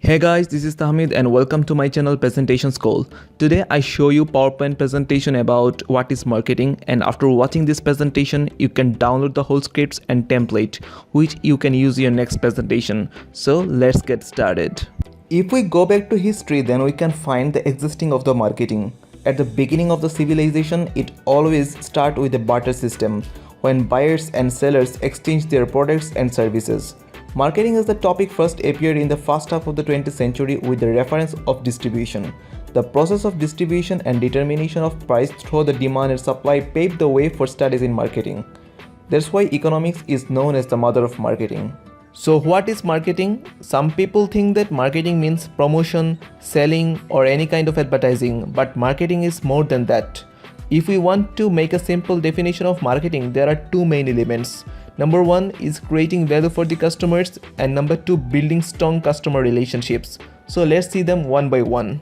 Hey guys, this is Tahmid and welcome to my channel Presentation School. Today I show you PowerPoint presentation about what is marketing, and after watching this presentation you can download the whole scripts and template which you can use in your next presentation. So let's get started. If we go back to history, then we can find the existing of the marketing. At the beginning of the civilization, it always starts with a barter system when buyers and sellers exchange their products and services. Marketing as the topic first appeared in the first half of the 20th century with the reference of distribution. The process of distribution and determination of price through the demand and supply paved the way for studies in marketing. That's why economics is known as the mother of marketing. So what is marketing? Some people think that marketing means promotion, selling, or any kind of advertising, but marketing is more than that. If we want to make a simple definition of marketing, there are two main elements. Number one is creating value for the customers, and number two, building strong customer relationships. So let's see them one by one.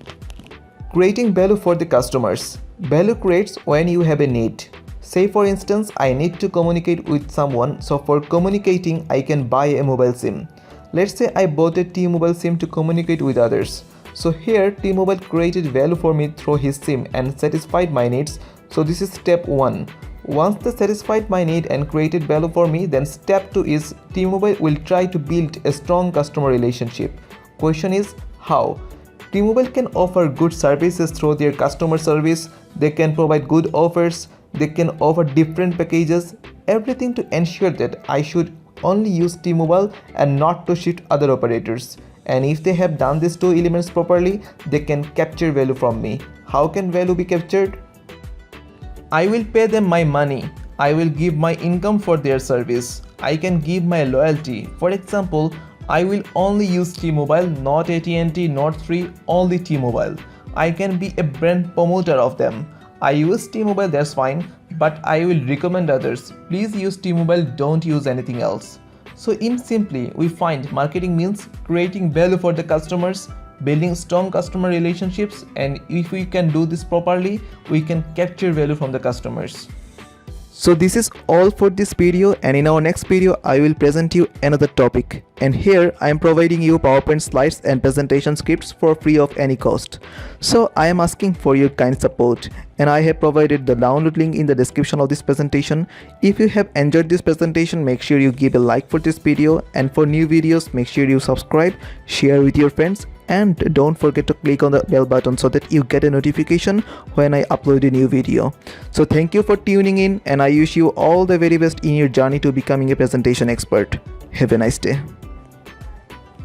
Creating value for the customers. Value creates when you have a need. Say for instance, I need to communicate with someone, so for communicating I can buy a mobile SIM. Let's say I bought a T-Mobile SIM to communicate with others. So here T-Mobile created value for me through his SIM and satisfied my needs. So this is step 1. Once they satisfied my need and created value for me, then step 2 is T-Mobile will try to build a strong customer relationship. Question is how? T-Mobile can offer good services through their customer service. They can provide good offers. They can offer different packages. Everything to ensure that I should only use T-Mobile and not to shift other operators. And if they have done these two elements properly, they can capture value from me. How can value be captured? I will pay them my money. I will give my income for their service. I can give my loyalty. For example, I will only use T-Mobile, not AT&T, not Free, only T-Mobile. I can be a brand promoter of them. I use T-Mobile, that's fine, but I will recommend others. Please use T-Mobile, don't use anything else. So in simply, we find marketing means creating value for the customers, building strong customer relationships, and if we can do this properly, we can capture value from the customers. So this is all for this video, and in our next video I will present you another topic, and here I am providing you PowerPoint slides and presentation scripts for free of any cost. So I am asking for your kind support, and I have provided the download link in the description of this presentation. If you have enjoyed this presentation, make sure you give a like for this video, and for new videos make sure you subscribe, share with your friends, and don't forget to click on the bell button so that you get a notification when I upload a new video. So thank you for tuning in, and I wish you all the very best in your journey to becoming a presentation expert. Have a nice day.